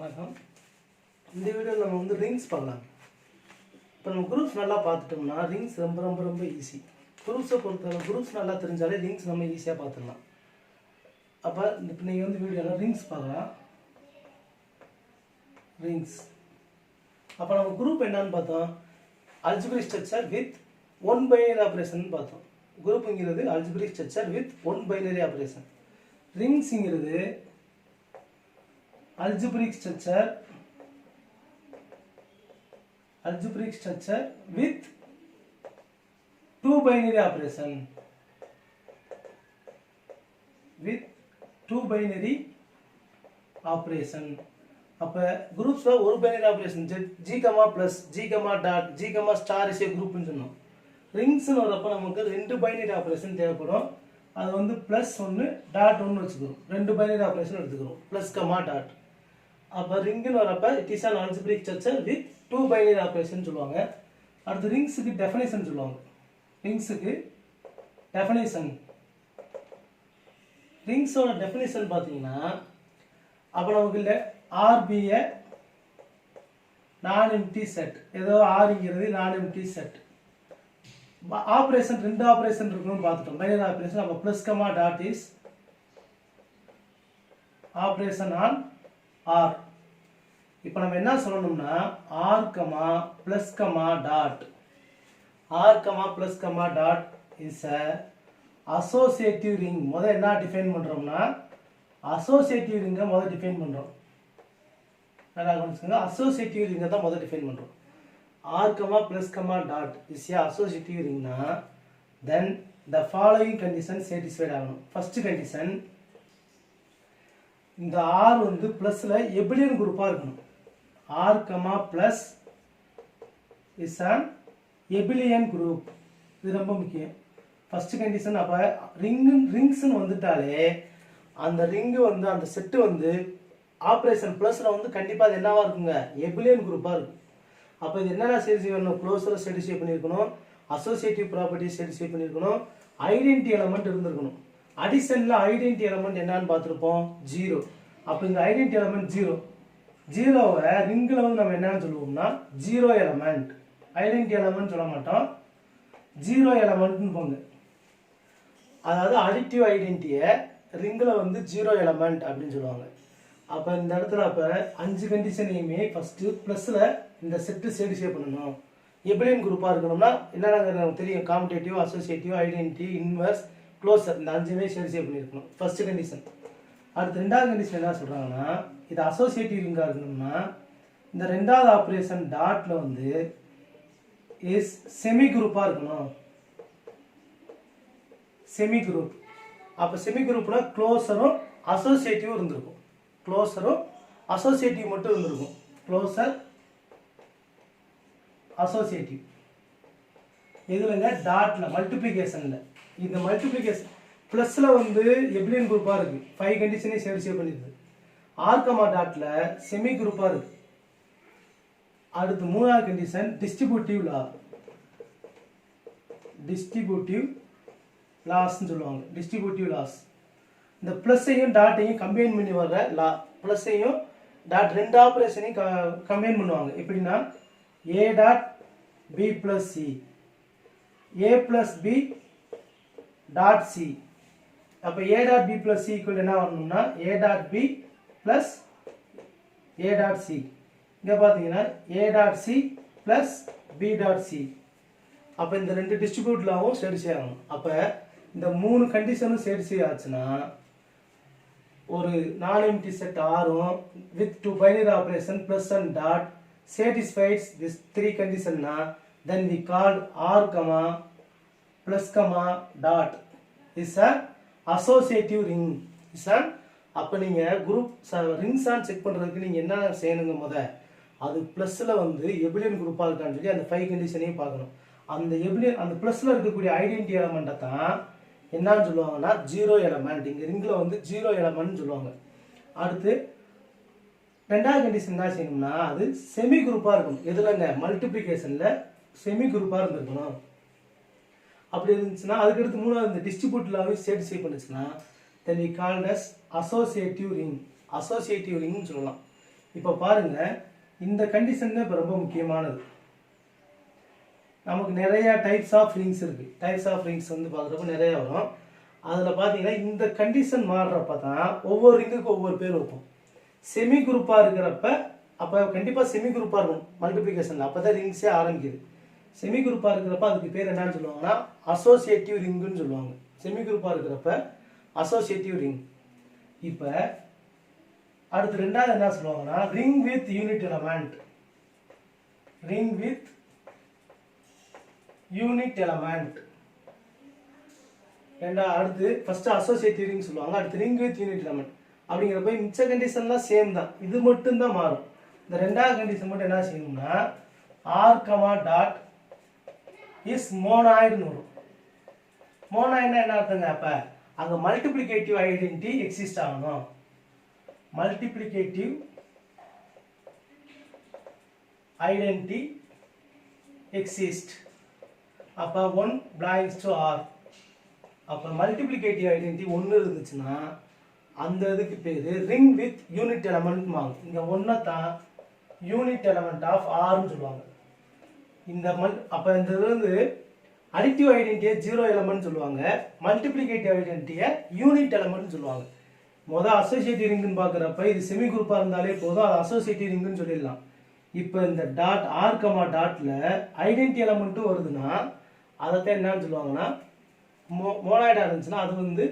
வணக்கம். இந்த வீடியோவில் நம்ம வந்து ரிங்ஸ் பண்ணலாம். இப்போ நம்ம குரூப்ஸ் நல்லா பார்த்துட்டோம்னா ரிங்ஸ் ரொம்ப ரொம்ப ரொம்ப ஈஸி. குரூப்ஸை பொறுத்தவரை குரூப்ஸ் நல்லா தெரிஞ்சாலே ரிங்ஸ் நம்ம ஈஸியாக பார்த்துடலாம். அப்போ இப்போ நீங்கள் வந்து வீடியோவில் ரிங்ஸ் பார்க்கலாம். ரிங்ஸ் அப்போ நம்ம குரூப் என்னன்னு பார்த்தோம், algebraic structure with one binary operation பார்த்தோம். குரூப்புங்கிறது algebraic structure with one binary operation. ரிங்ஸுங்கிறது algebraic structure with two binary operation அப்ப குரூப்ஸ்ல ஒரு binary operation g, plus g, dot g, star is a group னு சொன்னோம். ரிங்ஸ்னு வரப்ப நமக்கு ரெண்டு பைனரி ஆபரேஷன் தேவைப்படும். அது வந்து +1 டாட் 1 வச்சுக்கிறோம். ரெண்டு பைனரி ஆபரேஷன் எடுத்துக்கிறோம், ப்ளஸ் டாட். அப்போ ரிங்குன்னு வரப்ப it is an algebraic structure with two binary operation சொல்லுவாங்க. அடுத்து ரிங்ஸுக்கு டெஃபினேஷன் சொல்லுவாங்க. ரிங்ஸுக்கு டெஃபினேஷன், ரிங்ஸோட டெஃபினேஷன் பார்த்தீங்கன்னா அப்போ நமக்கு இல்லை ஆர்பிஏ நான் எம்டி செட், ஏதோ ஆர்ங்கிறது நான் எம்டி செட். ஆப்ரேஷன் ரெண்டு ஆப்ரேஷன் இருக்கணும்னு பார்த்துட்டோம். பைனரி ஆப்ரேஷன் அப்போ plus dot is operation on R. இப்போ நம்ம என்ன சொல்லணும்னா R plus dot, R plus dot is a associative ring. முதல் என்ன டிஃபைன் பண்றோம்னா அசோசியேட்டிவ் ரிங்கை முதல் டிஃபைன் பண்றோம். நல்லா கவனிச்சுங்க, அசோசியேட்டிவ் ரிங்கை தான் முதல் டிஃபைன் பண்றோம். R plus dot is a associative ரிங்னா then the following condition satisfied ஆகணும். ஃபர்ஸ்ட் கண்டிஷன், இந்த ஆர் வந்து பிளஸ்ல எபிலியன் குரூப்பா இருக்கணும். R plus is an abelian group. இது ரொம்ப முக்கியம். First condition. அப்ப ரிங்ஸ்னு வந்துட்டாலே அந்த ரிங் வந்து அந்த செட்டு வந்து ஆப்ரேஷன் பிளஸ்ல வந்து கண்டிப்பா அது என்னவா இருக்குங்க, எபிலியன் குரூப்பா இருக்கும். அப்ப இது என்னென்ன சேட்டிஸ்ஃபை பண்ணணும், க்ளோஸரை சேட்டிஸ்ஃபை பண்ணியிருக்கணும், அசோசியேட்டிவ் ப்ராப்பர்ட்டி சேட்டிஸ்ஃபை பண்ணியிருக்கணும், ஐடென்டிட்டி எலமெண்ட் இருந்திருக்கணும். அடிஷன்ல ஐடென்டிட்டி எலமெண்ட் என்னன்னு பார்த்துருப்போம், 0. அப்போ இந்த ஐடென்டிட்டி எலமெண்ட் 0. 0வை ரிங்கில் வந்து நம்ம என்னன்னு சொல்லுவோம்னா 0 எலமெண்ட். ஐடென்டிட்டி எலமெண்ட் சொல்ல மாட்டோம், 0 எலமெண்ட்னு போங்க. அதாவது அடிட்டிவ் ஐடென்டிட்டியை ரிங்கில் வந்து 0 எலமெண்ட் அப்படின்னு சொல்லுவாங்க. அப்போ இந்த இடத்துல அப்போ 5 கண்டிஷனையுமே ஃபர்ஸ்ட் ப்ளஸ்ல இந்த செட்டு சேட்டிஸ்ஃபை பண்ணணும். எபிலியன் குரூப்பாக இருக்கணும்னா என்னென்ன நமக்கு தெரியும், commutative, associative, identity, inverse, closure, இந்த 5மே சேட்டிஸ்ஃபை பண்ணியிருக்கணும். First condition. அடுத்து ரெண்டாவது கண்டிஷன் என்ன சொல்றாங்கன்னா, இது அசோசியேட்டிவ் ரிங்கா இருக்கணும்னா இந்த ரெண்டாவது ஆபரேஷன் டாட்ல வந்து இஸ் செமி குரூப்பா இருக்கணும். Semi group. அப்ப செமி குரூப்ல க்ளோசரும் அசோசியேட்டிவ் இருந்திருக்கும். க்ளோசரும் அசோசியேட்டிவ் மட்டும் இருந்திருக்கும். க்ளோசர் அசோசியேட்டிவ் எதுலங்க, டாட்ல, மல்டிப்ளிகேஷன்ல. இந்த மல்டிப்ளிகேஷன் பிளஸ்ல வந்து எபிலியன் குரூப்பா இருக்கு, 5 கண்டிஷனையும் சேட்டிஸ்ஃபை பண்ணிருக்கு. ஆர் டாட்ல செமி குரூப்பா இருக்கு. அடுத்து மூணாவது கண்டிஷன் டிஸ்ட்ரிபியூட்டிவ் லா. டிஸ்ட்ரிபியூட்டிவ் லாஸ்ன்னு சொல்லுவாங்க. டிஸ்ட்ரிபியூட்டிவ் லாஸ் இந்த பிளஸ்ஸையும் டாட்டையும் கம்பைன் பண்ணி வர்ற லா. பிளஸ்ஸையும் டாட் ரெண்டு ஆபரேஷனையும் கம்பைன் பண்ணுவாங்க. எப்படின்னா A dot B plus C, A plus B dot C. அப்போ A dot B plus C equal என்ன வரணும்னா A dot B plus A dot C. இங்கே பார்த்தீங்கன்னா A dot C plus B dot C. அப்போ இந்த ரெண்டு டிஸ்ட்ரிபியூட்லாவும் சேட்டிஸ்ஃபை ஆகணும். அப்போ இந்த 3 கண்டிஷனும் சேட்டிஸ்ஃபை ஆச்சுன்னா ஒரு நான் எம்டி செட் ஆரும் with 2 binary operation plus and dot satisfies this 3 conditionனா then we called r plus dot is a associative ring. is a அப்ப நீங்க குரூப் ரிங்ஸ் ஆன் செக் பண்றதுக்கு நீங்க என்ன செய்யணுங்க, அது பிளஸ்ல வந்து எபிலியன் குரூப்பா இருக்கான்னு சொல்லி அந்த 5 கண்டிஷனையும் பார்க்கணும். அந்த எபிலியன் அந்த பிளஸ்ல இருக்கக்கூடிய ஐடென்டிட்டி எலமெண்ட்டை தான் என்னன்னு சொல்லுவாங்கன்னா 0 எலமெண்ட். இங்க ரிங்ல வந்து 0 எலமெண்ட் சொல்லுவாங்க. அடுத்து ரெண்டாவது கண்டிஷன் என்ன செய்யணும்னா அது செமி குரூப்பா இருக்கணும். எதுலங்க, மல்டிப்ளிகேஷன்ல செமி குரூப்பா இருந்திருக்கணும். அப்படி இருந்துச்சுன்னா அதுக்கடுத்து மூணாவது இந்த டிஸ்ட்ரிபியூட் லாவையும் சேட்டிஸ்ஃபை பண்ணுச்சுன்னா then we called as associative ring. associative ring சொல்லலாம். இப்போ பாருங்க, இந்த கண்டிஷன் தான் இப்போ ரொம்ப முக்கியமானது. நமக்கு நிறைய டைப்ஸ் ஆஃப் ரிங்ஸ் இருக்கு. டைப்ஸ் ஆஃப் ரிங்ஸ் வந்து பார்க்குறப்ப நிறைய வரும். அதில் பார்த்தீங்கன்னா இந்த கண்டிஷன் மாறுறப்ப தான் ஒவ்வொரு ரிங்குக்கு ஒவ்வொரு பேர் வைப்போம். செமி குரூப்பாக இருக்கிறப்ப அப்போ கண்டிப்பாக செமி குரூப்பாக இருக்கும் மல்டிப்ளிகேஷனில், அப்போ தான் ரிங்ஸே ஆரம்பிக்குது. செமி குரூப்பாக இருக்கிறப்ப அதுக்கு பேர் என்னன்னு சொல்லுவாங்கன்னா அசோசியேட்டிவ் ரிங்குன்னு சொல்லுவாங்க. செமி குரூப்பாக இருக்கிறப்ப அசோசியேட்டிவ் ரிங். இப்போ அடுத்து ரெண்டாவது என்ன சொல்லுவாங்கன்னா ring with unit element. Ring with unit element. அடுத்து ஃபர்ஸ்ட் அசோசியேட்டிவ் ரிங் சொல்லுவாங்க, அடுத்து ரிங் வித் யூனிட் எலமெண்ட். அப்படிங்கிறப்ப மிச்ச கண்டிஷன்லாம் சேம் தான், இது மட்டும் தான் மாறும். இந்த ரெண்டாவது கண்டிஷன் மட்டும் என்ன செய்யணும்னா ஆர் கமா டாட் இஸ் மோனாய்டுன்னு வரும். மோனாய்டுனா என்ன அர்த்தங்க? அப்ப அங்க மல்டிப்ளிகேட்டிவ் ஐடென்டிட்டி எக்ஸிஸ்ட் ஆகணும். Multiplicative identity exist. அப்ப 1 belongs to R. அப்ப மல்டிப்ளிகேட்டிவ் ஐடென்டிட்டி 1 இருந்துச்சுன்னா அந்த இதுக்கு பேரு ரிங் வித் யூனிட் எலமெண்ட் வாங்க. இங்க 1 தான் யூனிட் எலமெண்ட் ஆஃப் ஆர்னு சொல்லுவாங்க. இந்த அப்ப இந்த இது வந்து அடிட்டிவ் ஐடென்டிட்டியை 0 எலமெண்ட் சொல்லுவாங்க, மல்டிப்ளிகேட்டிவ் ஐடென்டிட்டியை யூனிட் எலமெண்ட் சொல்லுவாங்க. முதல் அசோசியேட்டிவ் ரிங்குன்னு பார்க்குறப்ப இது செமி குரூப்பாக இருந்தாலே போதும், அது அசோசியேட்டிவ் ரிங்குன்னு சொல்லிடலாம். இப்போ இந்த டாட் ஆர் கமா டாட்ல ஐடென்டிட்டி எலமெண்ட்டும் வருதுன்னா அதைத்தான் என்னன்னு சொல்லுவாங்கன்னா மோனாய்டாக இருந்துச்சுன்னா அது வந்து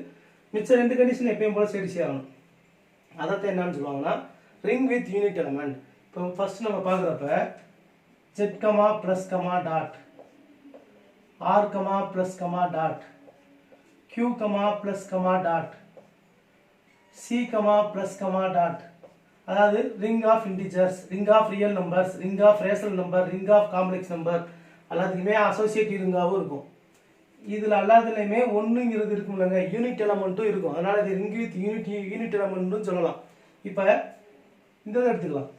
மிச்ச ரெண்டு கண்டிஷன் எப்பயும் போல சரி செய்யணும். அதைத்தான் என்னன்னு சொல்லுவாங்கன்னா ரிங் வித் யூனிட் எலமெண்ட். இப்போ ஃபர்ஸ்ட் நம்ம பார்க்குறப்ப z comma plus comma dot, r comma plus comma dot, q comma plus comma dot, c comma plus comma dot. அதாவது ring of integers, ring of real numbers, ring of rational number, ring of complex number எல்லாத்துக்குமே associative ரிங்காகவும் இருக்கும். இதில் எல்லாத்துலேயுமே ஒன்றுங்கிறது இருக்கும்லங்க, unit எலமெண்ட்டும் இருக்கும். அதனால் இது ring with unit எலமெண்ட்னு சொல்லலாம். இப்போ இந்த எடுத்துக்கலாம்,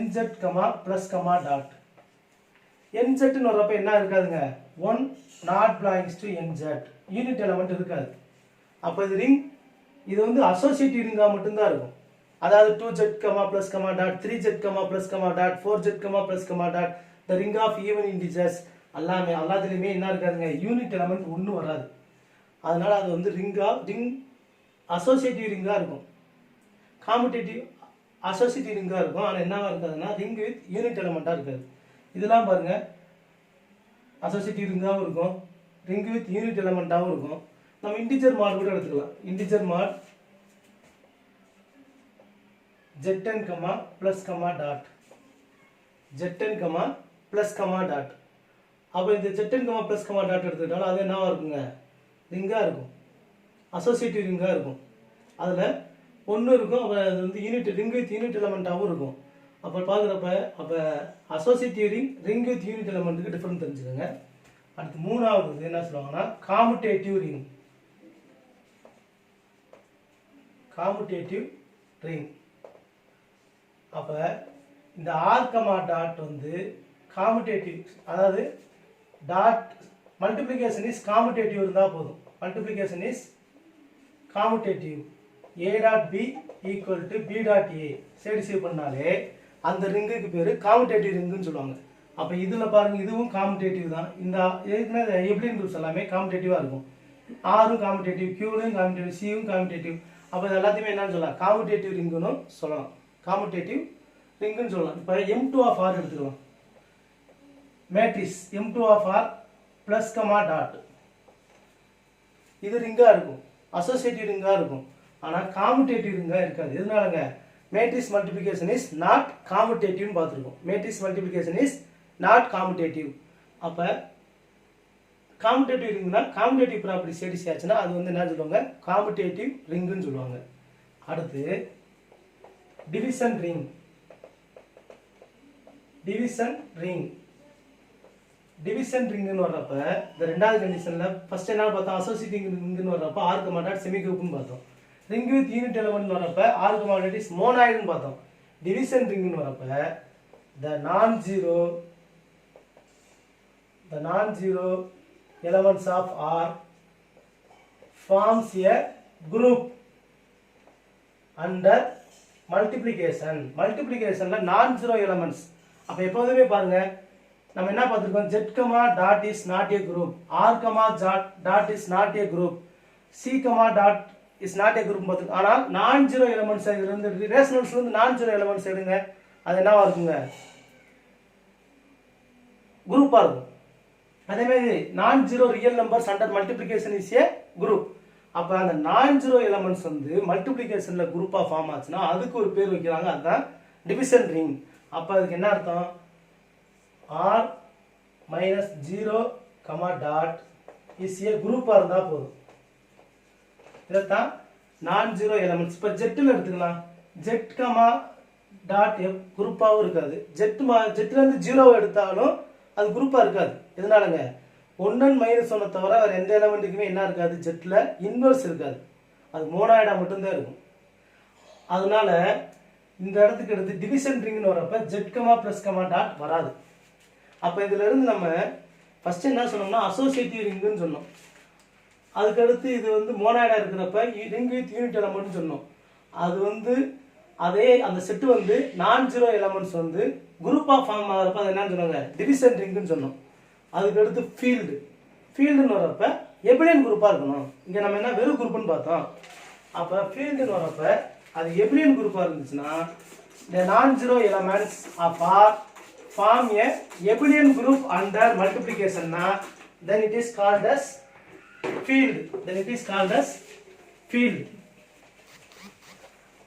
nz comma plus comma dot. nzன்னு வர்றப்ப என்ன இருக்காதுங்க, 1 not belongs to nz, unit element இருக்காது. அப்போ இது ரிங், இது வந்து அசோசியேட்டிவ் ரிங்காக மட்டும்தான் இருக்கும். அதாவது 2z comma plus comma dot, 3z comma plus comma dot, 4z comma plus comma dot, the ring of even integers எல்லாத்துலேயுமே என்ன இருக்காதுங்க, யூனிட் எலமெண்ட் ஒன்றும் வராது. அதனால அது வந்து ரிங் அசோசியேட்டிவ் ரிங்காக இருக்கும், காம்படேட்டிவ் அசோசியேட்டிவ் ரிங்காக இருக்கும். ஆனால் என்னவா இருக்காதுன்னா ரிங் வித் யூனிட் எலமெண்ட்டாக இருக்காது. இதெல்லாம் பாருங்க அசோசியேட்டிவ் ரிங்காகவும் இருக்கும், ரிங் வித் யூனிட் எலமெண்ட்டாகவும் இருக்கும். நம்ம இன்டிஜர் மாட் கூட எடுத்துக்கலாம். இன்டிஜர் மாட் zn comma plus comma dot, zn comma plus comma dot. அப்போ இந்த zn comma plus comma dot எடுத்துக்கிட்டாலும் அது என்னவா இருக்குங்க, ரிங்காக இருக்கும், அசோசியேட்டிவ் ரிங்காக இருக்கும். அதில் ஒன்று இருக்கும், அப்போ அது வந்து யூனிட் ரிங் வித் யூனிட் எலமெண்ட்டாகவும் இருக்கும். அப்போ பார்க்குறப்ப அப்போ அசோசியேட்டிவ் ரிங் வித் யூனிட் எலமெண்ட்டுக்கு டிஃப்ரெண்ட் தெரிஞ்சுக்கோங்க. அடுத்து மூணாவது என்ன சொல்லுவாங்கன்னா காமுடேட்டிவ் ரிங். Commutative ring. அப்போ இந்த ஆர் கமா டாட் வந்து காமுடேட்டிவ், அதாவது டாட் மல்டிப்ளிகேஷன் இஸ் காமுடேட்டிவ் இருந்தால் போதும். Multiplication is commutative, a dot b equal to b dot a side save பண்ணாலே அந்த ரிங்குக்கு பேர் காமுடேட்டிவ் ரிங்குன்னு சொல்லுவாங்க. அப்போ இதில் பாருங்கள், இதுவும் காமுடேட்டிவ் தான். இந்த எப்ளின் குரூப்ஸ் எல்லாமே காமுடேட்டிவாக இருக்கும். ஆரும் காமுடேட்டிவ், கியூலையும் காமுடேட்டிவ், சியும் காமுடேட்டிவ். அப்போ இது எல்லாத்தையுமே என்னன்னு சொல்லலாம், காமுடேட்டிவ் ரிங்குன்னு சொல்லலாம், காமுடேட்டிவ் ரிங்குன்னு சொல்லலாம். இப்போ m2 ஆஃப் r எடுத்துக்கலாம். Matrix m2 of r plus comma dot, இது ரிங்காக இருக்கும், அசோசியேட்டிவ் ரிங்காக இருக்கும். ஆனால் காமுடேட்டிவ் ரிங்காக இருக்காது. எதனாலங்க, மேட்ரிக்ஸ் மல்டிப்ளிகேஷன் இஸ் நாட் காமுடேட்டிவ்னு பார்த்துருக்கோம். Matrix multiplication is not commutative. அப்போ காமுடேட்டிவ் ரிங்னா காமுடேட்டிவ் ப்ராப்பர்ட்டி சேடிஸ் ஆச்சுன்னா அது வந்து என்ன சொல்லுவாங்க, காமுடேட்டிவ் ரிங்குன்னு சொல்லுவாங்க. அடுத்து division ring. Division ring, division ரிங்னு வர்றப்ப இந்த ரெண்டாவது கண்டிஷனில் ஃபர்ஸ்ட் என்ன பார்த்தோம், அசோசியேட்டிவ் ரிங்னு வர்றப்ப ஆர் கமா டாட் செமி குரூப்னு பார்த்தோம். ரிங் வித் யூனிட் எலமெண்ட் வரப்ப ஆர் கமா டாட் இஸ் மோனாய்டுன்னு பார்த்தோம். டிவிஷன் ரிங்னு வரப்ப the non-zero elements of R forms a group under மல்டிப்ளிகேஷன்ல நான் ஜீரோ எலமெண்ட்ஸ். அப்போ எப்போதுமே பாருங்க நம்ம என்ன பார்த்துருக்கோம், z dot is not a group, r dot is not a group, c dot is not a group பார்த்துருக்கோம். ஆனால் நான் ஜீரோ எலமெண்ட்ஸ் இதுல இருந்து ரேஷனல்ஸ்ல இருந்து நான் ஜீரோ எலமெண்ட்ஸ் எடுங்க, அது என்னவா இருக்குங்க, குரூப்பா இருக்கும். அதே மாதிரி நான் zero real numbers under multiplication is A group. அப்போ அந்த நான் ஜீரோ எலமெண்ட்ஸ் வந்து மல்டிப்ளிகேஷன்ல குரூப்பா ஃபார்ம் ஆச்சுன்னா அதுக்கு ஒரு பேர் வைக்கிறாங்க, அதுதான் டிவிஷன் ரிங். அப்போ அதுக்கு என்ன அர்த்தம், r minus zero comma dot is a குரூப்பா இருந்தா போதும். இதைத்தான் நான் ஜீரோ எலமெண்ட்ஸ். இப்போ ஜெட்டில் எடுத்துக்கலாம், ஜெட் கமா டாட் குரூப்பாகவும் இருக்காது, ஜெட்ல இருந்து ஜீரோவை எடுத்தாலும் அது குரூப்பா இருக்காது. எதனாலங்க, 1 மைனஸ் 1 தவிர வேற எந்த எலமெண்ட்டுக்குமே என்ன இருக்காது, ஜெட்ல இன்வெர்ஸ் இருக்காது, அது மோனாய்டா மட்டும்தான் இருக்கும். அதனால இந்த இடத்துக்கு எடுத்து டிவிஷன் ரிங்னு வரப்ப Z comma plus comma dot வராது. அப்போ இதுல இருந்து நம்ம ஃபர்ஸ்ட் என்ன சொன்னோம்னா அசோசியேட்டிவ் ரிங்குன்னு சொன்னோம். அதுக்கடுத்து இது வந்து மோனாய்டா இருக்கிறப்ப ரிங் வித் யூனிட் எலமெண்ட்னு சொன்னோம். அது வந்து அதே அந்த செட்டு வந்து நான் ஜீரோ எலமெண்ட்ஸ் வந்து குரூப்பா ஃபார்ம் ஆகிறப்ப அது என்னன்னு சொன்னாங்க, டிவிஷன் ரிங்குன்னு சொன்னோம். அதுக்கடுத்து ஃபீல்டுன்னு வரப்ப எபிலியன் குரூப்பா இருக்கணும். இங்க நம்ம என்ன வெறும் குரூப்னு பார்த்தோம். அப்போ ஃபீல்டுன்னு வரப்ப அது எபிலியன் குரூப்பா இருந்துச்சுன்னா the non-zero elements of R form a abelian group under multiplication na, then it is called as field.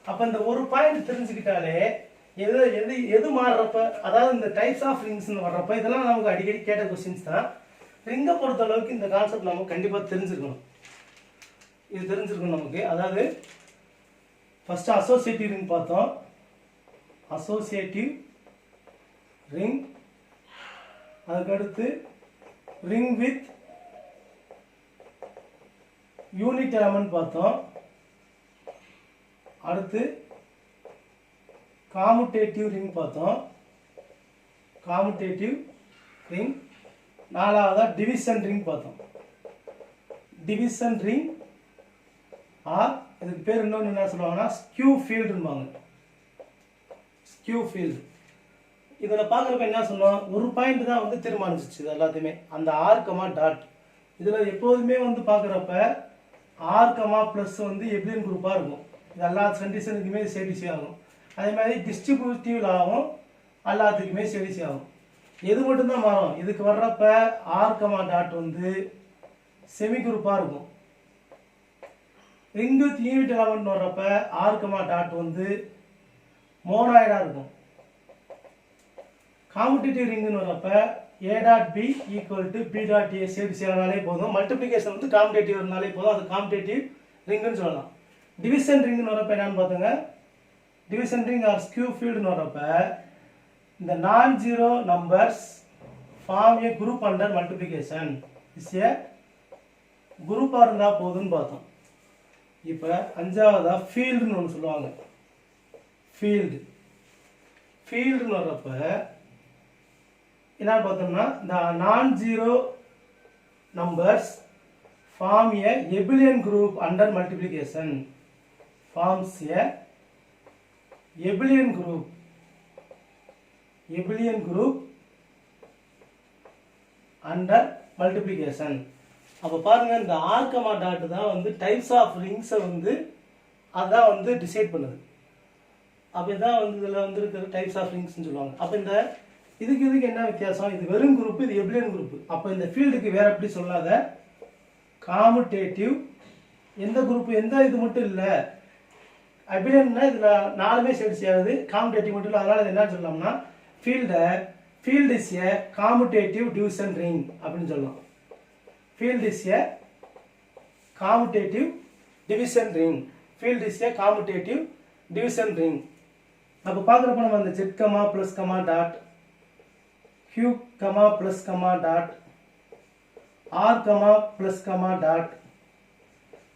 அப்ப இந்த ஒரு பாயிண்ட் தெரிஞ்சுக்கிட்டாலே எது மாறுறப்ப, அதாவது இந்த டைப்ஸ் ஆஃப் ரிங்ஸ்னு வர்றப்ப இதெல்லாம் நமக்கு அடிக்கடி கேட்ட கொஸ்டின்ஸ் தான். ரிங்கை பொறுத்த அளவுக்கு இந்த கான்செப்ட் நமக்கு கண்டிப்பா தெரிஞ்சிருக்கணும். இது தெரிஞ்சிருக்கணும் நமக்கு. அதாவது ஃபர்ஸ்ட் அசோசியேட்டிவ் ரிங் பார்த்தோம், அசோசியேட்டிவ் ரிங். அதுக்கடுத்து ரிங் வித் யூனிட் எலமெண்ட் பார்த்தோம். அடுத்து காமுடேட்டிவ் ரிங் பார்த்தோம், காமுடேட்டிவ் ரிங். நாலாவதா டிவிஷன் ரிங் பார்த்தோம், டிவிஷன் ரிங். இதுக்கு பேர் இன்னொன்று என்ன சொல்லுவாங்கன்னா ஸ்கியூ ஃபீல்டுன்பாங்க, ஸ்கியூ ஃபீல்டு. இதில் பார்க்குறப்ப என்ன சொன்னோம், ஒரு பாயிண்ட் தான் வந்து தீர்மானிச்சிச்சு இது எல்லாத்தையுமே, அந்த ஆர் கமா டாட். இதில் எப்போதுமே வந்து பார்க்குறப்ப ஆர் கமா ப்ளஸ் வந்து எபிலியன் குரூப்பாக இருக்கும். இது எல்லா கண்டிஷனுக்குமே சேடிசி ஆகும். அதே மாதிரி டிஸ்ட்ரிபியூட்டிவ் லாவும் எல்லாத்துக்குமே சேடிசி ஆகும். எது மட்டும்தான் மாறும், இதுக்கு வர்றப்ப ஆர் கமா டாட் வந்து செமி குரூப்பாக இருக்கும். ரிங் வித் யூனிட் எலமெண்ட் வர்றப்ப ஆர் கமா டாட் வந்து மோனாய்டா இருக்கும். காமுடேட்டிவ் ரிங்னு வரப்ப a dot b equal to b dot a சேர்ந்தாலே போதும். மல்டிப்ளிகேஷன் வந்து காமுடேட்டிவ் இருந்தாலே போதும், அது காமுடேட்டிவ் ரிங்னு சொல்லலாம். டிவிஷன் ரிங்னு வரப்ப என்னன்னு பார்த்துங்க, டிவிஷன் ரிங் ஆர் ஸ்கியூ ஃபீல்டுன்னு வரப்ப இந்த non zero numbers form a group under multiplication is a குரூப்பாக இருந்தால் போதும்னு பார்த்தோம். இப்போ அஞ்சாவதா ஃபீல்டுன்னு ஒன்று சொல்லுவாங்க, ஃபீல்டுன்னு வர்றப்ப என்ன பார்த்தோம்னா இந்த non zero numbers form a abelian group under multiplication, forms a abelian group under multiplication. அப்போ பாருங்க இந்த ஆர் கமா டாட் தான் வந்து டைப்ஸ் ஆஃப் ரிங்ஸை வந்து அதான் வந்து டிசைட் பண்ணுது. அப்போ இதான் வந்து இதில் வந்து இருக்கிற டைப்ஸ் ஆஃப் ரிங்ஸ்ன்னு சொல்லுவாங்க. அப்போ இந்த இதுக்கு என்ன வித்தியாசம், இது வெறும் குரூப், இது எபிலியன் குரூப். அப்போ இந்த ஃபீல்டுக்கு வேற எப்படி சொல்லாத, காமுடேட்டிவ். எந்த குரூப், எந்த இது மட்டும் இல்லை, எபிலியன்னா இதில் நாலுமே சேர்த்து ஆகுது, காமுடேட்டிவ் மட்டும் இல்லை. அதனால இது என்ன சொல்லலாம்னா field is a commutative division ring அப்படின்னு சொல்லலாம். Field is a commutative division ring, field is a commutative division ring. அப்போ பார்க்குறப்ப நம்ம அந்த Z comma plus comma dot, Q comma plus comma dot, R comma plus comma dot,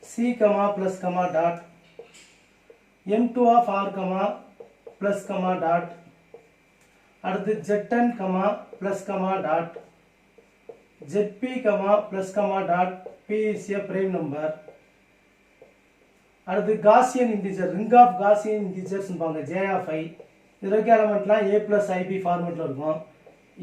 C comma plus comma dot, M2 of R comma plus comma dot, அடுத்து Zn comma plus comma dot, Zp comma plus comma dot, P is a prime number. அடுத்து Gaussian integer, ring of Gaussian இன்டிஜர்ஸ்பாங்க, J of I. இதில் இருக்க எலமெண்ட்லாம் A plus IB ஃபார்மெட்டில் இருக்கும்.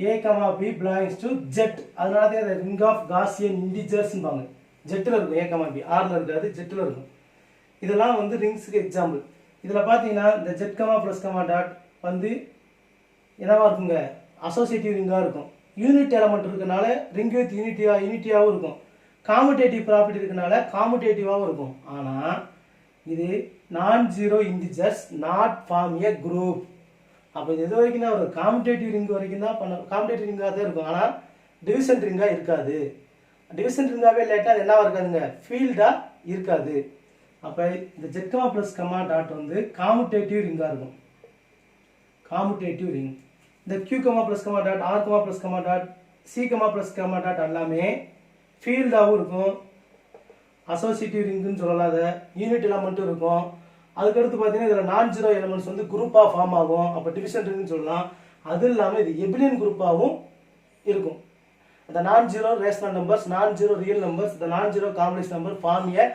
A comma B belongs to zed, அதனால தான் அதை ரிங் ஆஃப் காசியன் இன்டிஜர்ஸ்பாங்க. ஜெட்டில் இருக்கும், ஏ கமா பி, ஆரில் இருக்காது, ஜெட்டில் இருக்கும். இதெல்லாம் வந்து ரிங்ஸுக்கு எக்ஸாம்பிள். இதில் பார்த்தீங்கன்னா இந்த jet comma plus comma dot வந்து என்னவா இருக்குங்க, அசோசியேட்டிவ் ரிங்காக இருக்கும். யூனிட் எலமெண்ட் இருக்கனால ரிங் வித் யூனிட்டியாகவும் இருக்கும். காமுடேட்டிவ் ப்ராப்பர்ட்டி இருக்கனால காமுடேட்டிவாகவும் இருக்கும். ஆனால் இது non zero integers not form a group. அப்போ இது எது வரைக்கும் தான் ஒரு காமுடேட்டிவ் ரிங் வரைக்கும் தான் காமுடேட்டிவ் ரிங்காக தான் இருக்கும். ஆனால் டிவிஷன் ரிங்காக இருக்காது. டிவிஷன் ரிங்காகவே இல்லாட்டா அது என்னவா இருக்காதுங்க, ஃபீல்டாக இருக்காது. அப்போ இந்த jet comma plus comma dot வந்து காமுடேட்டிவ் ரிங்காக இருக்கும். Commutative ring. இந்த Q comma plus comma dot, R comma plus comma dot, C comma plus comma dot எல்லாமே ஃபீல்டாகவும் இருக்கும். அசோசியேட்டிவ் ரிங்குன்னு சொல்லலாத யூனிட் எலமெண்ட்டும் இருக்கும். அதுக்கடுத்து பார்த்தீங்கன்னா இதில் நான் ஜீரோ எலமெண்ட்ஸ் வந்து குரூப்பாக ஃபார்ம் ஆகும். அப்போ டிவிஷன் ரிங்னு சொல்லலாம். அது இல்லாமல் இது எபிலியன் குரூப்பாகவும் இருக்கும். இந்த நான் ஜீரோ ரேஷனல் நம்பர்ஸ், நான் ஜீரோ ரியல் நம்பர்ஸ், இந்த non zero complex number form ஏ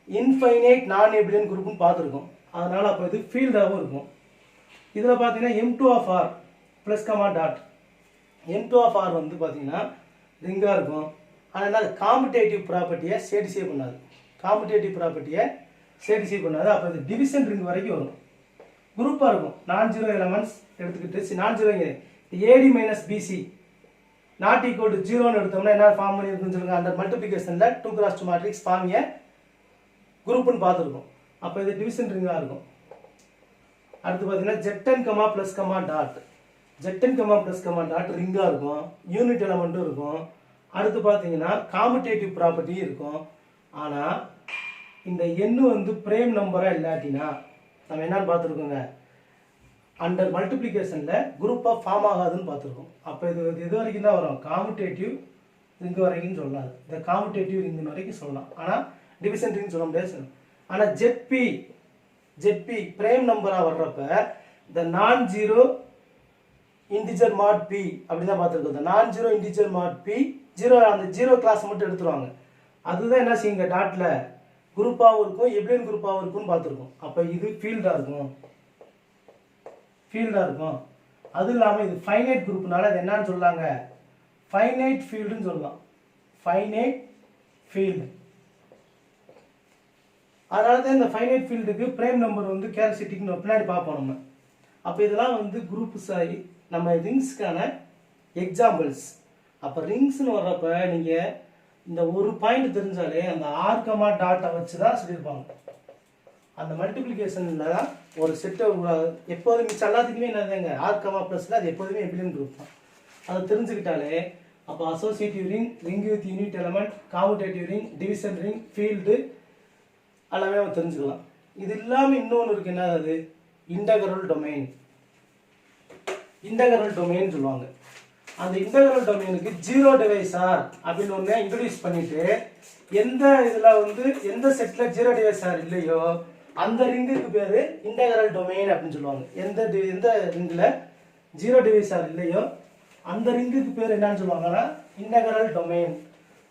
இன்ஃபைனைட் நான் எபிலியன் குரூப்னு பார்த்துருக்கோம். அதனால் அப்போ இது ஃபீல்டாகவும் இருக்கும். இதில் பார்த்தீங்கன்னா M2 of R plus comma dot, M2 of R வந்து பார்த்தீங்கன்னா ரிங்காக இருக்கும். ஆனால் காம்படேட்டிவ் ப்ராப்பர்ட்டியை சேட்டிஸ்ஃபை பண்ணாது. காம்படேட்டிவ் ப்ராப்பர்ட்டியை சேட்டிஸ்ஃபை பண்ணாது. அப்போ இது டிவிஷன் ரிங் வரைக்கும் வரும். குரூப்பாக இருக்கும். நான் ஜீரோ எலமெண்ட்ஸ் எடுத்துக்கிட்டு நான் ஜீரோங்க AD minus BC not equal to ஜீரோன்னு எடுத்தோம்னா என்ன ஃபார்ம் பண்ணி இருக்குன்னு சொல்லுங்க. அந்த மல்டிபிகேஷனில் 2x2 மேட்ரிக்ஸ் ஃபார்ம் ஏ குரூப்னு பார்த்துருக்கோம். அப்போ இது டிவிஷன் ரிங்காக இருக்கும். அடுத்து பார்த்தீங்கன்னா zed n comma plus comma dot, zed n comma plus comma dot ரிங்காக இருக்கும். யூனிட் எலமெண்ட்டும் இருக்கும். அடுத்து பார்த்தீங்கன்னா காமுடேட்டிவ் ப்ராப்பர்ட்டியும் இருக்கும். ஆனால் இந்த எண்ணு வந்து பிரேம் நம்பராக இல்லாட்டினா நம்ம என்னன்னு பார்த்துருக்கோங்க, அண்டர் மல்டிப்ளிகேஷனில் குரூப்பாக ஃபார்ம் ஆகாதுன்னு பார்த்துருக்கோம். அப்போ இது இது வரைக்கும் தான் வரும், காமுடேட்டிவ் ரிங்கு வரைக்கும் சொல்லலாம். இந்த காமுடேட்டிவ் ரிங்கு வரைக்கும் சொல்லலாம். ஆனால் டிவிஷன் ரிங் சொல்ல முடியாது. ஆனால் ஜெட்பி பிரேம் நம்பராக வர்றப்ப இந்த நான் ஜீரோ இன்டிஜர் மாட் பி அப்படி தான் பார்த்துருக்கோம். இந்த நான் ஜீரோ இன்டிஜர் மாட் பி ஜீரோ, அந்த ஜீரோ கிளாஸ் மட்டும் எடுத்துருவாங்க. அதுதான் என்ன செய்யுங்க, டாட்டில் குரூப்பாகவும் இருக்கும், எப்ளியன் குரூப்பாகவும் இருக்கும்னு பார்த்துருக்கோம். அப்போ இது ஃபீல்டாக இருக்கும். அது இல்லாமல் இது ஃபைனைட் குரூப்னால அது என்னன்னு சொல்லாங்க, ஃபைனைட் ஃபீல்டுன்னு சொல்லலாம். Finite field. அதனால தான் இந்த ஃபைனைட் ஃபீல்டுக்கு பிரேம் நம்பர் வந்து கேரக்டரிஸ்டிக்னு பின்னாடி பார்ப்போம் நம்ம. அப்போ இதெல்லாம் வந்து குரூப்ஸ் ஆகி நம்ம ரிங்ஸ்க்கான எக்ஸாம்பிள்ஸ். அப்போ ரிங்ஸ்னு வர்றப்ப நீங்கள் இந்த ஒரு பாயிண்ட் தெரிஞ்சாலே அந்த ஆர் கமா டாட்டை வச்சு தான் சொல்லியிருப்பாங்க. அந்த மல்டிப்ளிகேஷனில் தான் ஒரு செட்டை எப்போதும் மிச்சம் எல்லாத்துக்குமே என்னதுங்க ஆர் கமா ப்ளஸில் அது எப்போதுமே எபிலியன் குரூப் தான். அதை தெரிஞ்சுக்கிட்டாலே அப்போ associative ring, ring with unit element, commutative ring, division ring, field எல்லாமே நம்ம தெரிஞ்சுக்கலாம். இது இல்லாமல் இன்னொன்று இருக்குது, என்ன அது, இன்டகரல் டொமைன். இன்டகரல் டொமைன் சொல்லுவாங்க. அந்த இன்டகரல் டொமைனுக்கு ஜீரோ டிவைஸார் அப்படின்னு ஒன்று இன்ட்ரடியூஸ் பண்ணிட்டு எந்த இதில் வந்து எந்த செட்டில் ஜீரோ டிவைஸார் இல்லையோ அந்த ரிங்குக்கு பேர் இன்டகரல் டொமைன் அப்படின்னு சொல்லுவாங்க. எந்த ரிங்கில் ஜீரோ டிவைஸார் இல்லையோ அந்த ரிங்குக்கு பேர் என்னன்னு சொல்லுவாங்கன்னா இன்டகரல் டொமைன்.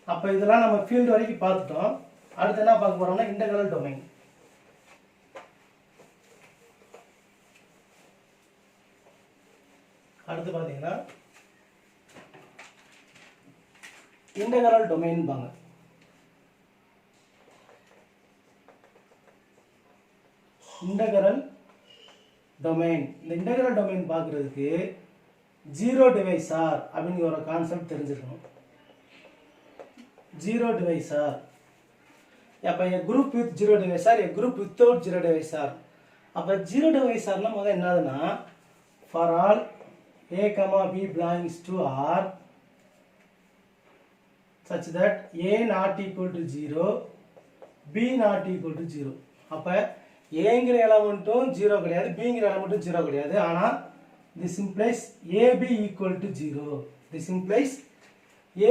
அப்போ இதெல்லாம் நம்ம ஃபீல்டு வரைக்கும் பார்த்துட்டோம். அடுத்து என்ன பார்க்க போறோம்னா இன்டகரல் டொமைன். அடுத்து பார்த்தீங்கன்னா இன்டகரல் டொமைன் பாங்க. Integral domain. இந்த இன்டகரல் டொமைன் பார்க்கறதுக்கு ஜீரோ டிவைஸார் அப்படிங்கிற ஒரு கான்செப்ட் தெரிஞ்சிருக்கணும். ஜீரோ டிவைஸார், அப்போ a group with zero divisor, a group without zero divisor. அப்போ ஜீரோ டிவைஸார்னா முதல்ல என்னதுன்னா for all a comma b belongs to R such that a not equal to 0, b not equal to 0. அப்போ ஏங்கிற எலமெண்ட்டும் zero கிடையாது, பிங்கிற எலமெண்ட்டும் zero கிடையாது. ஆனால் this implies ab equal to 0. this implies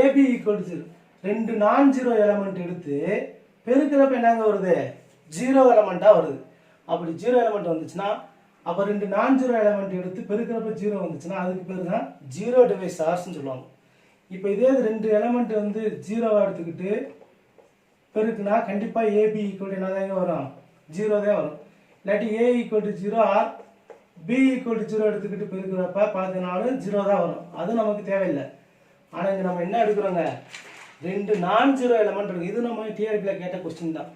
ab equal to 0. ரெண்டு நான் ஜீரோ எலமெண்ட் எடுத்து பெருக்கிறப்ப என்னங்க வருது, ஜீரோ எலமெண்ட்டாக வருது. அப்படி ஜீரோ எலமெண்ட் வந்துச்சுன்னா அப்போ ரெண்டு நான் ஜீரோ எலமெண்ட் எடுத்து பெருக்கிறப்ப ஜீரோ வந்துச்சுன்னா அதுக்கு பேர் தான் ஜீரோ டிவைஸார்ஸ்ன்னு சொல்லுவாங்க. இப்போ இதே ரெண்டு எலமெண்ட் வந்து ஜீரோவாக எடுத்துக்கிட்டு பெருக்குனா கண்டிப்பாக ஏபி ஈக்குவல் என்னதாங்க வரும், 0 தான் வரும். இல்லாட்டி a equal to 0 or b equal to 0 எடுத்துக்கிட்டு பெருக்கிறப்ப பார்த்தீங்கன்னாலும் 0 தான் வரும். அது நமக்கு தேவையில்லை. ஆனால் இங்கே நம்ம என்ன எடுக்கிறோங்க, ரெண்டு நான் ஜீரோ எலமெண்ட் இருக்கு. இது நம்ம தியரியில் கேட்ட கொஸ்டின் தான்.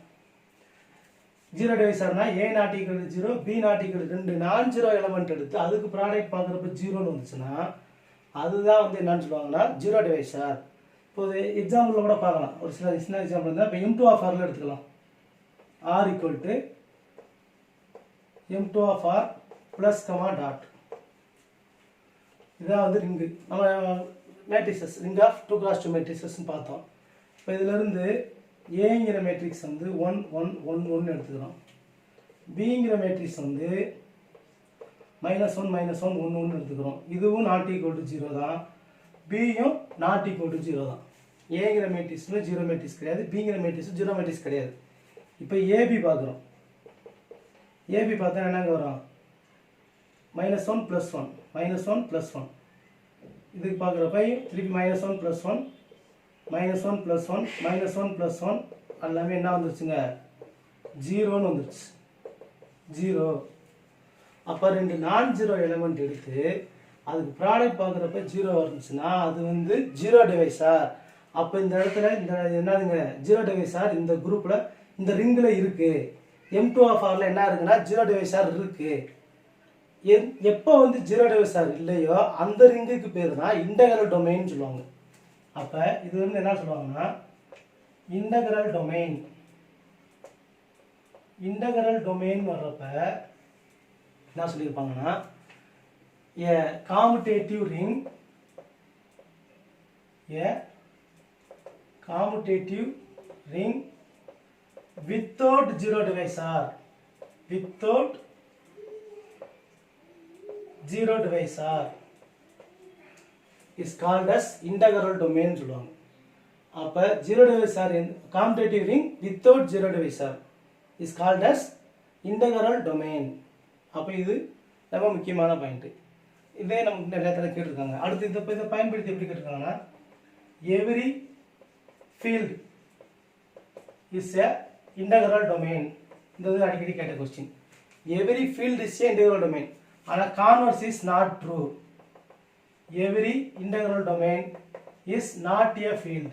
ஜீரோ டிவைசர்னா a not equal to 0 b not equal to 2 non zero element எடுத்து அதுக்கு ப்ராடக்ட் பார்க்குறப்ப 0ன்னு வந்துச்சுன்னா அதுதான் வந்து என்னன்னு சொல்லுவாங்கன்னா ஜீரோ டிவைசர். இப்போது எக்ஸாம்பிளில் கூட பார்க்கலாம். ஒரு சின்ன எக்ஸாம்பிள் இருந்தால் இப்போ m2 ஆஃப் ஆரில் எடுத்துக்கலாம். r equal to m2 of r plus comma dot. இதான் வந்து ரிங்கு. நம்ம மேட்ரிக்ஸஸ் ரிங் ஆஃப் 2x2 மேட்ரிக்ஸஸ்ன்னு பார்த்தோம். இப்போ இதிலிருந்து ஏங்கிற மேட்ரிக்ஸ் வந்து 1 1 1 1 எடுத்துக்கிறோம். பிங்கிற மேட்ரிக்ஸ் வந்து -1 -1 1 1 எடுத்துக்கிறோம். இதுவும் நாட் ஈக்குவல் டு 0 தான், பியும் நாட் ஈக்குவல் டு 0 தான். ஏங்கிற மேட்ரிக்ஸில் 0 மேட்ரிக்ஸ் கிடையாது, பிங்கிற மேட்ரிக்ஸ் 0 மேட்ரிக்ஸ் கிடையாது. இப்போ ஏபி பார்க்குறோம். ஏபி பார்த்தா என்னங்க வரும், -1 + 1 -1 + 1. இதுக்கு பார்க்குறப்ப திருப்பி -1 + 1 -1 + 1 -1 + 1 எல்லாமே என்ன வந்துருச்சுங்க, 0ன்னு வந்துருச்சு. 0. அப்போ ரெண்டு நான் ஜீரோ எலிமெண்ட் எடுத்து அதுக்கு ப்ராடக்ட் பார்க்குறப்ப 0 வந்துச்சுன்னா அது வந்து ஜீரோ டிவைசர். அப்போ இந்த இடத்துல இந்த என்னதுங்க ஜீரோ டிவைசர் இந்த குரூப்பில் இந்த ரிங்கில் இருக்குது. m2 ஆஃப் ஆரில் என்ன இருக்குன்னா ஜீரோ டிவைசர் இருக்குது. எப்போ வந்து ஜீரோ டிவைசர் இல்லையோ அந்த ரிங்குக்கு பேர் தான் இன்டகரல் டொமைன் சொல்லுவாங்க. அப்போ இது வந்து என்ன சொல்லுவாங்கன்னா இன்டகரல் டொமைன். இன்டகரல் டொமைன் வர்றப்ப என்ன சொல்லியிருப்பாங்கன்னா a commutative ring, a commutative ring without zero divisor, without zero divisor is called as integral domain சொல்லுவாங்க. அப்போ zero divisor commutative ring without zero divisor is called as integral domain. அப்போ இது ரொம்ப முக்கியமான point. இதே நமக்கு நிறைய தடவை கேட்டிருக்காங்க. அடுத்து இதை பயன்படுத்தி எப்படி கேட்டிருக்காங்கன்னா every field is a integral domain. இந்த இது அடிக்கடி கேட்ட question. Every field is a integral domain. ஆனால் converse is not true. Every integral domain is not a field.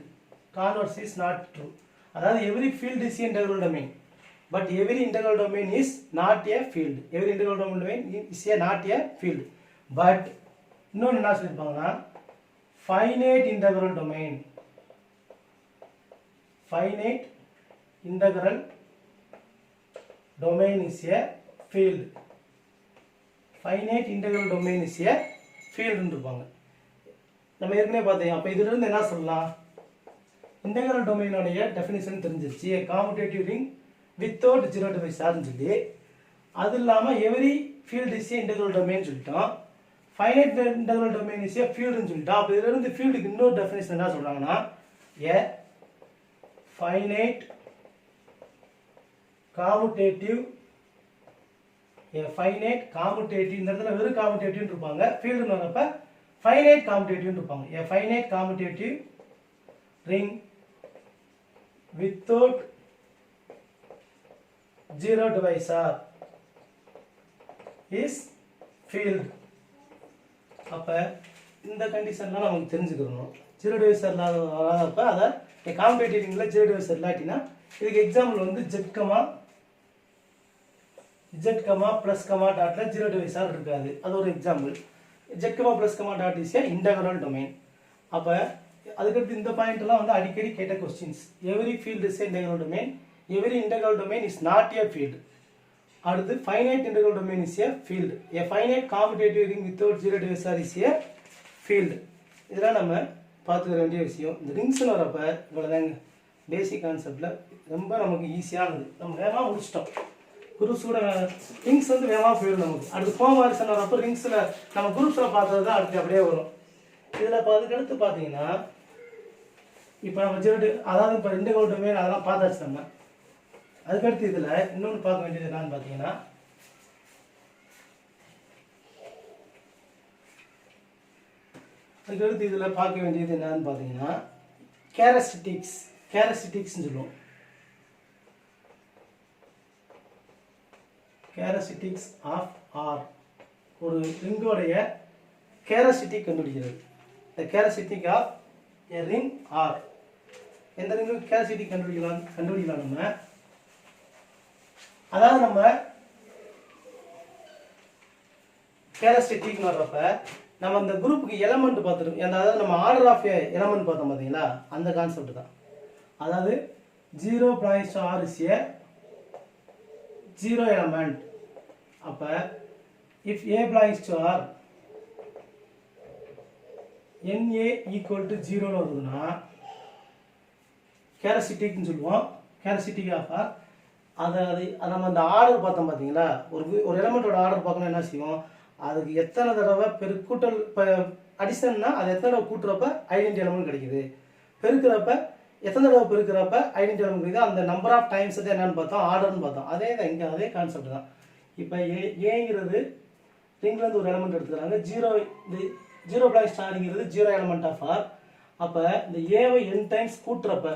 Converse is not true. அதாவது every field is a integral domain but every integral domain is not a field. Every integral domain is a not a field. But இன்னொன்று என்ன சொல்லியிருப்பாங்கன்னா finite integral domain. Finite integral domain is a field. Finite integral domain is a field ன்னு இருப்பாங்க. நம்ம ஏற்கனவே பார்த்தோம். அப்போ இதிலிருந்து என்ன சொல்லலாம், இன்டெகிரல் டொமைனோடைய டெஃபினிஷன் தெரிஞ்சிருச்சு. காமுடேட்டிவ் ரிங் வித்தவுட் ஜீரோ டிவைசர்னு சொல்லி, அது இல்லாமல் every field is A integral domain சொல்லிட்டோம். Finite integral domain is a ஃபீல்டுன்னு சொல்லிட்டோம். அப்போ இதிலிருந்து ஃபீல்டுக்கு இன்னொரு டெஃபினிஷன் என்ன சொல்கிறாங்கன்னா ஏ ஃபைனைட் காமுடேட்டிவ். ஏ ஃபைனைட் காமுடேட்டிவ். இந்த இடத்துல வெறும் காமுடேட்டிவ்னு இருப்பாங்க. ஃபீல்டுன்னு வரப்ப ஃபைனைட் காமுடேட்டிவ்னு இருப்பாங்க. A finite commutative ring without zero divisor is field. அப்ப இந்த கண்டிஷன்லாம் நமக்கு தெரிஞ்சுக்கணும். ஜீரோ டிவைசர் இல்லாதப்ப அதை காம்படேட்டிவ் ரிங்ல ஜீரோ டிவைசர் இல்லாட்டினா இதுக்கு எக்ஸாம்பிள் வந்து z, ப்ளஸ் டாட்ல ஜீரோ டிவைசர் இருக்காது. அது ஒரு example. z, plus dot is A integral domain. அப்ப அதுக்கடுத்து இந்த பாயிண்ட் எல்லாம் வந்து அடிக்கடி கேட்ட questions. Every field is a integral domain. Every integral domain is not a field. அடுத்து finite integral domain is a field. A finite commutative ring without zero divisor is a field. இதெல்லாம் நம்ம பார்த்துக்க வேண்டிய விஷயம். இந்த ரிங்ஸ்னு வரப்ப இவ்வளோதாங்க பேசிக் கான்செப்டில் ரொம்ப நமக்கு ஈஸியானது. நம்ம வேகமாக முடிச்சிட்டோம். குரூப்ஸோட ரிங்ஸ் வந்து வேகமாக போயிடும் நமக்கு. அடுத்து கோமாரிசன் வரப்போ ரிங்ஸில் நம்ம குரூப்ஸில் பார்த்தது தான் அடுத்து அப்படியே வரும். இதில் இப்போ அதுக்கடுத்து பார்த்தீங்கன்னா இப்போ நம்ம அதாவது இப்போ இன்டெகிரல் டொமைன் அதெல்லாம் பார்த்தாச்சு. நம்ம அதுக்கடுத்து இதில் இன்னொன்று பார்க்க வேண்டியது என்னன்னு பார்த்தீங்கன்னா அதுக்கடுத்து இதில் பார்க்க வேண்டியது என்னன்னு பார்த்தீங்கன்னா கேரக்டரிஸ்டிக்ஸ்ன்னு சொல்லுவோம். கேரக்டரிஸ்டிக்ஸ் ஆஃப் ஆர், ஒரு ரிங்கோடைய கேரக்டரிஸ்டிக் கண்டுபிடிக்கிறது. the characteristic of a ring R. எந்த ரிங்குக்கு கேரக்டரிஸ்டிக் கண்டுபிடிக்கலாம் நம்ம. அதாவது நம்ம கேரக்டரிஸ்டிக் வர்றப்ப நம்ம அந்த குரூப்புக்கு எலமெண்ட் பார்த்துருக்கோம். அதாவது நம்ம ஆர்டர் ஆஃப் எலமெண்ட் பார்த்தோம் பார்த்தீங்களா, அந்த கான்செப்ட் தான். அதாவது 0 belongs to R is a 0 element. அப்போ if A belongs to R, NA equal to 0 வருதுன்னா கேரக்டரிஸ்டிக்னு சொல்லுவோம். Characteristic of R. அதை நம்ம அந்த ஆர்டர் பார்த்தோம் பார்த்தீங்களா, ஒரு எலமெண்ட்டோட ஆர்டர் பார்க்கணும் என்ன செய்வோம், அதுக்கு எத்தனை தடவை கூட்டல் அடிஷன்னா அது எத்தனை தடவை கூட்டுறப்ப ஐடென்டி எலமெண்ட் கிடைக்குது, பெருக்கிறப்ப எத்தனை தடவை பெருக்கிறப்ப ஐடென்டி எலமெண்ட் கிடைக்குது, அந்த நம்பர் ஆஃப் டைம்ஸ் தான் என்னன்னு பார்த்தோம், ஆர்டர்னு பார்த்தோம். அதே தான் இங்கே அதே கான்செப்ட் தான். இப்போ ஏங்கிறது ரிங்லேருந்து ஒரு எலமெண்ட் எடுத்துக்கிறாங்க. 0 belongs to Rங்கிறது 0 எலமெண்ட் ஆஃப் ஆர். அப்போ இந்த ஏவை n டைம்ஸ் கூட்டுறப்ப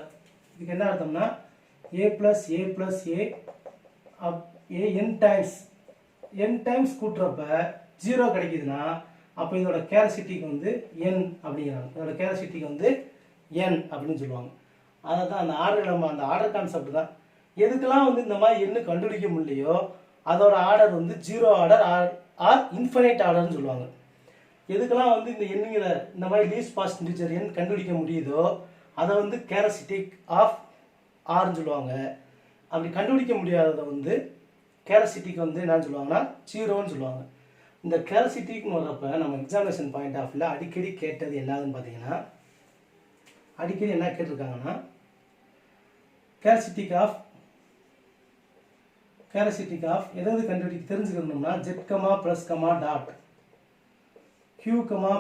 இதுக்கு என்ன அர்த்தம்னா a plus a plus a n times கூட்டுறப்ப 0 கிடைக்குதுன்னா அப்போ இதோட கேரக்டரிஸ்டிக் வந்து n அப்படிங்கிறாங்க. இதோட கேரக்டரிஸ்டிக் வந்து n அப்படின்னு சொல்லுவாங்க. அதை தான் அந்த ஆர்டர் கான்செப்ட் தான். எதுக்கெல்லாம் வந்து இந்த மாதிரி n கண்டுபிடிக்க முடியலையோ அதோட ஆர்டர் வந்து 0 ஆர்டர் ஆர் இன்ஃபினைட் ஆர்டர்னு சொல்லுவாங்க. எதுக்கெல்லாம் வந்து இந்த எண்ணுங்கிற இந்த மாதிரி லீஸ்ட் பாசிட்டிவ் இன்டிஜர் எண் கண்டுபிடிக்க முடியுதோ அதை வந்து கேரக்டரிஸ்டிக் ஆஃப் ஆர்ன்னு சொல்லுவாங்க. அப்படி கண்டுபிடிக்க முடியாததை வந்து கேரக்டரிஸ்டிக் வந்து என்னன்னு சொல்லுவாங்கன்னா 0ன்னு சொல்லுவாங்க. இந்த கேரக்டரிஸ்டிக்னு வர்றப்ப நம்ம எக்ஸாமினேஷன் பாயிண்ட் ஆஃப் வியூல அடிக்கடி கேட்டது என்னதுன்னு பார்த்தீங்கன்னா, அடிக்கடி என்ன கேட்டிருக்காங்கன்னா கேரக்டரிஸ்டிக் ஆஃப் எதாவது கண்டுபிடிக்க தெரிஞ்சுக்கணும்னா z, plus, dot, q,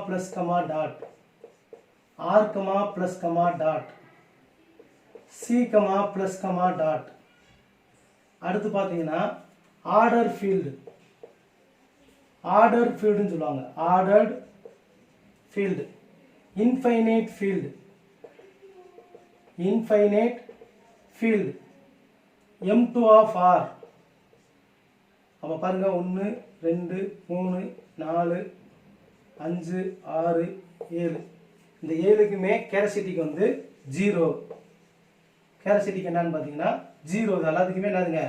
plus, dot, r, plus, dot, c, plus, dot. அடுத்து பார்த்தீங்கன்னா ஆர்டர் ஃபீல்டுன்னு சொல்லுவாங்க. Ordered field, infinite field, M2 of R. அப்போ பாருங்க 1 2 3 4 5 6 7, இந்த 7க்குமே கேரக்டரிஸ்டிக் வந்து 0. கேரக்டரிஸ்டிக் என்னன்னு பார்த்தீங்கன்னா 0. இது எல்லாத்துக்குமே என்னதுங்க.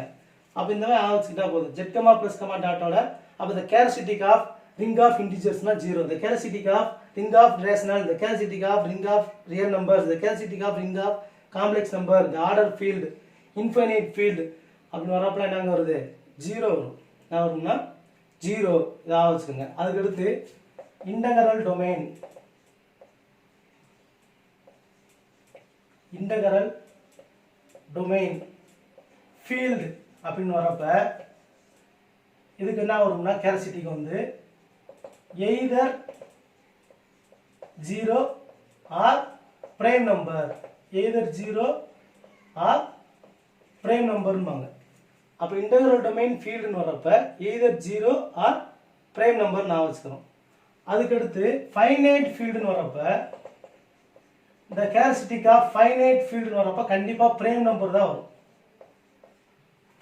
அப்போ இந்த மாதிரி ஆச்சுக்கிட்டா போதும். z, plus, டாட்டோட அப்போ இந்த கேரக்டரிஸ்டிக் ஆஃப் ரிங் ஆஃப் இன்டிஜர்ஸ்னா 0, the characteristic of ring of rational, the characteristic of ring of real numbers, the characteristic of ring of complex number, the order field, infinite field அப்படின்னு வரப்பல என்னங்க வருது, 0 வரும். என்ன வரும்னா 0. இதாக வச்சுக்கோங்க. அதுக்கடுத்து இன்டகரல் டொமைன் ஃபீல்டு அப்படின்னு வரப்ப இதுக்கு என்ன வரும்னா கேரக்டரிஸ்டிக் வந்து either 0 or prime number, either 0 or prime நம்பர்னுவாங்க. அப்போ இன்டகரல் டொமைன் ஃபீல்டுன்னு வரப்ப எய்தர் 0 ஆர் பிரைம் நம்பர் நான் வச்சுக்கிறோம். அதுக்கடுத்து ஃபைனைட் ஃபீல்டுன்னு வரப்ப இந்த கேரக்டரிஸ்டிக் ஆஃப் ஃபைனைட் ஃபீல்டுன்னு வரப்ப கண்டிப்பாக பிரைம் நம்பர் தான் வரும்.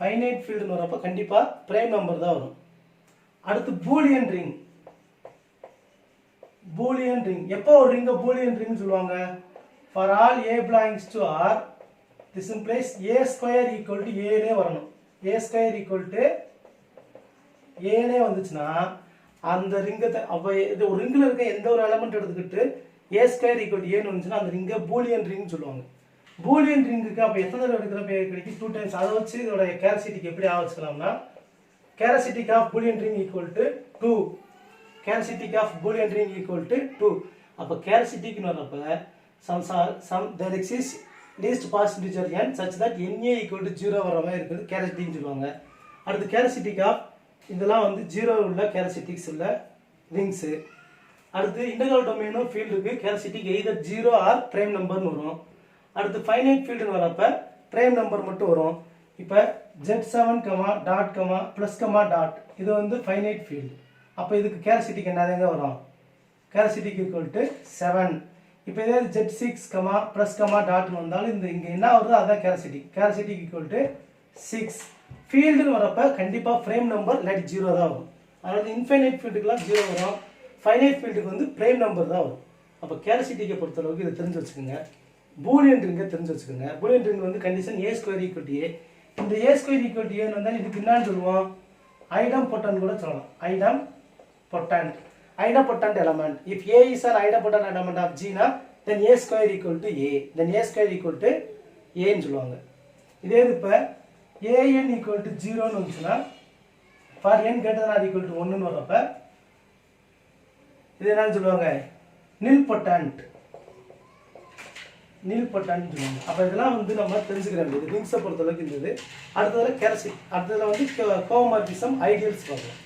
ஃபைனைட் ஃபீல்டுன்னு வரப்ப கண்டிப்பாக பிரைம் நம்பர் தான் வரும். அடுத்து பூலியன் ரிங். எப்போ ஒரு ரிங்கை பூலியன் ரிங் சொல்லுவாங்க, for all a belongs to R, this implies a square equal to a னே வரணும். a square equal to a னே வந்துச்சுன்னா அந்த ரிங்கை அப்போ இது ஒரு ரிங்கில் இருக்க எந்த ஒரு எலமெண்ட் எடுத்துக்கிட்டு a square equal to a னு வந்துச்சுன்னா அந்த ரிங்கை பூலியன் ரிங் சொல்லுவாங்க. பூலியன் ரிங்குக்கு அப்போ எத்தனை தடவை எடுக்கிறப்ப கிடைக்கும், 2 டைம்ஸ். அதை வச்சு இதோட கேரக்டரிஸ்டிக் எப்படி ஆவச்சுக்கலாம்னா characteristic of Boolean ring equal to 2. Characteristic of Boolean ring equal to 2. அப்போ கேரக்டரிஸ்டிக்னு வரப்ப there exists least positive integer n such that NA equal to 0 வர மாதிரி இருக்குது கேரக்டரிஸ்டிக்னு சொல்லுவாங்க. அடுத்து கேரக்டரிஸ்டிக் ஆஃப் இதெல்லாம் வந்து 0 உள்ள கேரக்டரிஸ்டிக்ஸ் உள்ள ரிங்ஸு. அடுத்து இன்டகரல் டொமைனும் ஃபீல்டுக்கு கேரக்டரிஸ்டிக் எய்தர் 0 ஆர் பிரைம் நம்பர்னு வரும். அடுத்து ஃபைனைட் ஃபீல்டுன்னு வரப்ப பிரைம் நம்பர் மட்டும் வரும். இப்போ z7, டாட், ப்ளஸ், டாட் இது வந்து ஃபைனைட் ஃபீல்டு. அப்போ இதுக்கு கேரக்டரிஸ்டிக் என்னதுங்க வரும், கேரக்டரிஸ்டிக் ஈக்குவல் டு 7. இப்போ இதே z6, ப்ளஸ், டாட்னு வந்தாலும் இந்த இங்கே என்ன வருது அதான் கேரக்டரிஸ்டிக் ஈக்குவல் டு 6. ஃபீல்டுன்னு வரப்ப கண்டிப்பாக ஃப்ரேம் நம்பர் இல்லாட்டி 0 தான் வரும். அதாவது இன்ஃபைனைட் ஃபீல்டுக்குலாம் 0 வரும், ஃபைனைட் ஃபீல்டுக்கு வந்து ஃப்ரேம் நம்பர் தான் வரும். அப்போ கேரசிட்டிக்கை பொறுத்தளவுக்கு இதை தெரிஞ்சு வச்சுக்கோங்க. பூலியன் ரிங்கை தெரிஞ்சு வச்சுக்கோங்க. பூலியன் ரிங் வந்து condition a square equal to a. இந்த a ஸ்கொயர் ஈக்குவல் டு ஏன்னு வந்தால் இதுக்கு என்னன்னு சொல்லுவோம், ஐடம் பொட்டான் கூட சொல்லலாம். Idempotent, idempotent element. If a is an idempotent element of G na, then a square equal to a. Then a square equal to a ன்னு சொல்லுவாங்க. இதே இப்ப an equal to 0 ன்னு வந்துச்சுன்னா for n greater than or equal to 1 ன்னு வரப்ப இது என்னன்னு சொல்லுவாங்க, nilpotent. nilpotent சொல்லுவாங்க. அப்ப இதெல்லாம் வந்து நம்ம தெரிஞ்சுக்கிறோம். இது ரிங்ஸை பொறுத்தளவுக்கு இருந்தது. அடுத்ததுல கேரசிட், அடுத்ததுல வந்து கோமோமார்பிசம், ஐடியல்ஸ் பார்க்கலாம்.